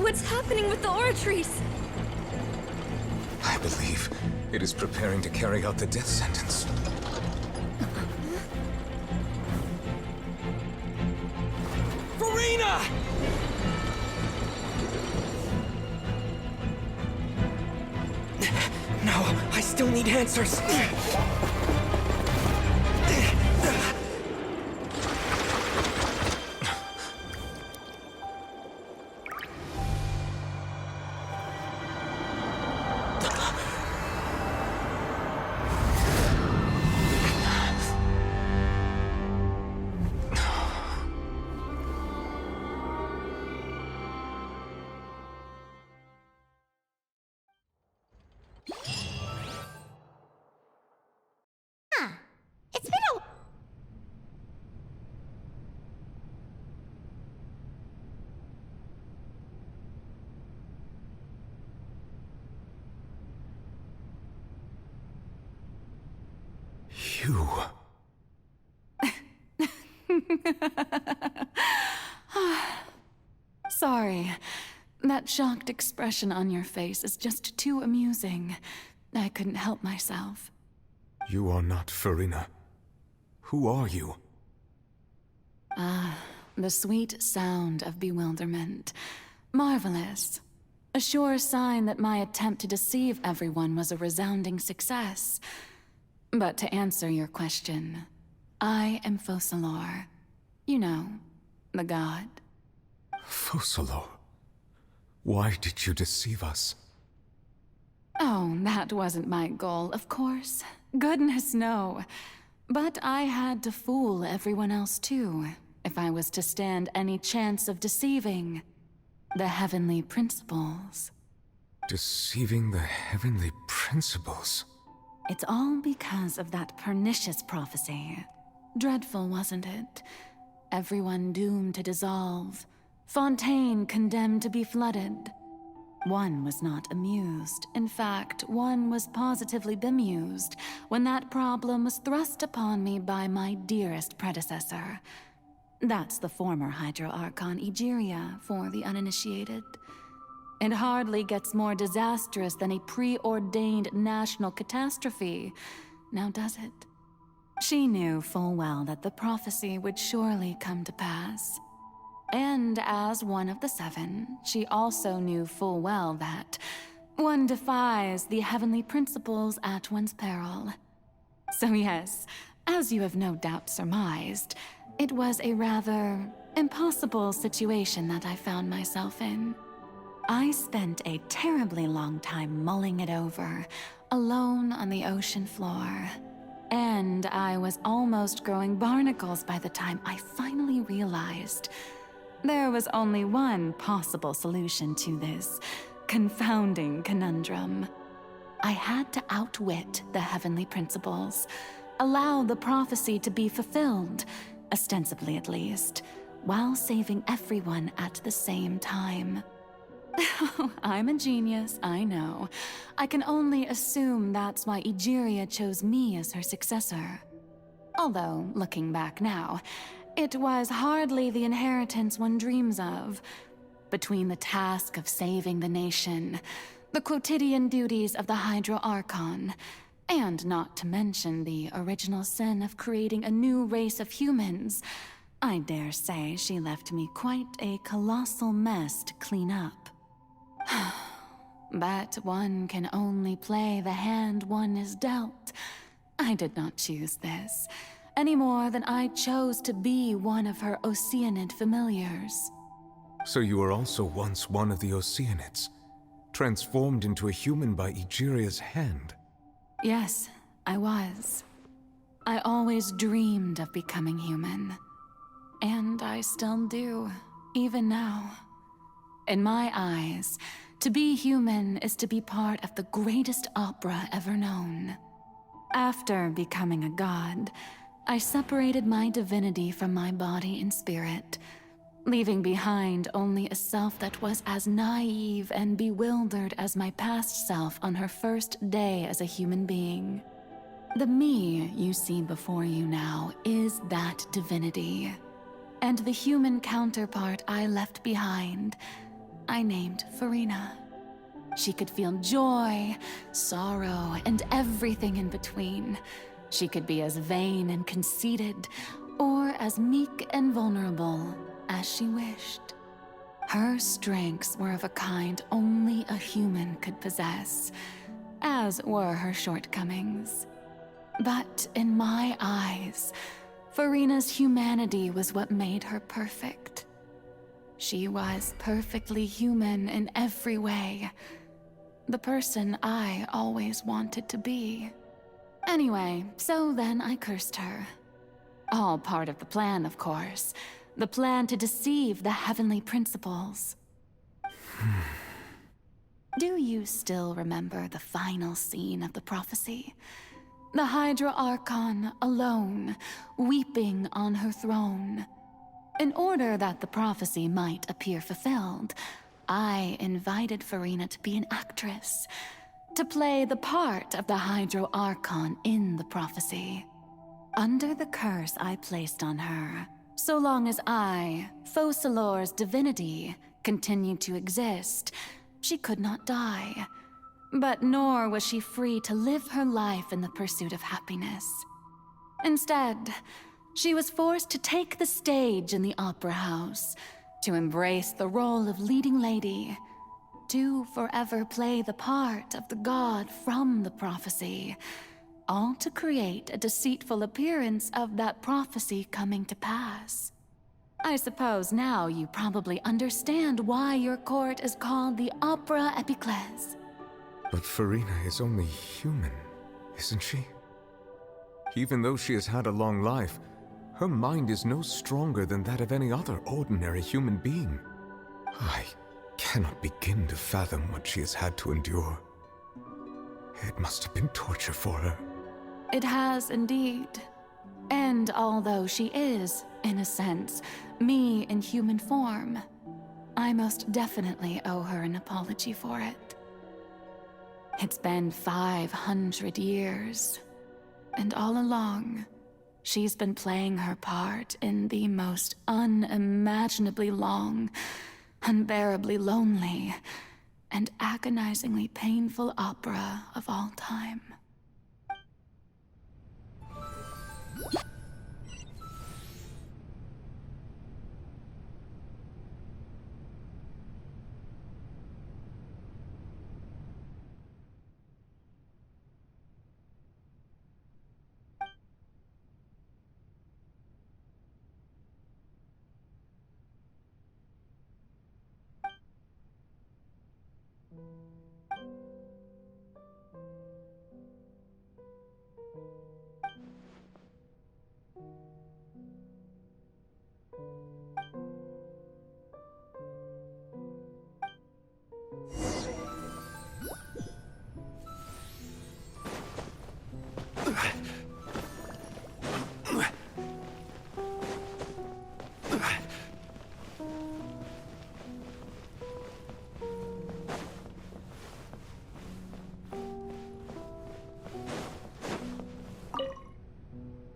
What's happening with the oratories? I believe it is preparing to carry out the death sentence. Farina! No, I still need answers. It's been a... You... Sorry. That shocked expression on your face is just too amusing. I couldn't help myself. You are not Farina. Who are you? The sweet sound of bewilderment. Marvelous. A sure sign that my attempt to deceive everyone was a resounding success. But to answer your question, I am FOCALOR. You know, the god. FOCALOR? Why did you deceive us? Oh, that wasn't my goal, of course. Goodness, no. But I had to fool everyone else too, if I was to stand any chance of deceiving the heavenly principles. Deceiving the heavenly principles? It's all because of that pernicious prophecy. Dreadful, wasn't it? Everyone doomed to dissolve. Fontaine condemned to be flooded. One was not amused. In fact, one was positively bemused when that problem was thrust upon me by my dearest predecessor. That's the former Hydro Archon Egeria for the uninitiated. It hardly gets more disastrous than a preordained national catastrophe, now does it? She knew full well that the prophecy would surely come to pass. And as one of the seven, she also knew full well that one defies the heavenly principles at one's peril. So yes, as you have no doubt surmised, it was a rather impossible situation that I found myself in. I spent a terribly long time mulling it over, alone on the ocean floor. And I was almost growing barnacles by the time I finally realized there was only one possible solution to this confounding conundrum. I had to outwit the heavenly principles, allow the prophecy to be fulfilled, ostensibly at least, while saving everyone at the same time. I'm a genius, I know. I can only assume that's why Egeria chose me as her successor. Although, looking back now, it was hardly the inheritance one dreams of. Between the task of saving the nation, the quotidian duties of the Hydro Archon, and not to mention the original sin of creating a new race of humans, I dare say she left me quite a colossal mess to clean up. But one can only play the hand one is dealt. I did not choose this, any more than I chose to be one of her Oceanid familiars. So you were also once one of the Oceanids, transformed into a human by Egeria's hand? Yes, I was. I always dreamed of becoming human. And I still do, even now. In my eyes, to be human is to be part of the greatest opera ever known. After becoming a god, I separated my divinity from my body and spirit, leaving behind only a self that was as naive and bewildered as my past self on her first day as a human being. The me you see before you now is that divinity, and the human counterpart I left behind I named Farina. She could feel joy, sorrow, and everything in between. She could be as vain and conceited, or as meek and vulnerable as she wished. Her strengths were of a kind only a human could possess, as were her shortcomings. But in my eyes, Farina's humanity was what made her perfect. She was perfectly human in every way. The person I always wanted to be. Anyway, so then I cursed her. All part of the plan, of course. The plan to deceive the heavenly principles. Do you still remember the final scene of the prophecy? The Hydra Archon alone, weeping on her throne. In order that the prophecy might appear fulfilled, I invited Farina to be an actress, to play the part of the Hydro Archon in the prophecy. Under the curse I placed on her, so long as I, FOCALORS' divinity, continued to exist, she could not die. But nor was she free to live her life in the pursuit of happiness. Instead, she was forced to take the stage in the opera house, to embrace the role of leading lady, to forever play the part of the god from the prophecy, all to create a deceitful appearance of that prophecy coming to pass. I suppose now you probably understand why your court is called the Opera Epiclese. But Farina is only human, isn't she? Even though she has had a long life, her mind is no stronger than that of any other ordinary human being. I cannot begin to fathom what she has had to endure. It must have been torture for her. It has indeed. And although she is, in a sense, me in human form, I most definitely owe her an apology for it. It's been 500 years, and all along, she's been playing her part in the most unimaginably long, unbearably lonely, and agonizingly painful opera of all time.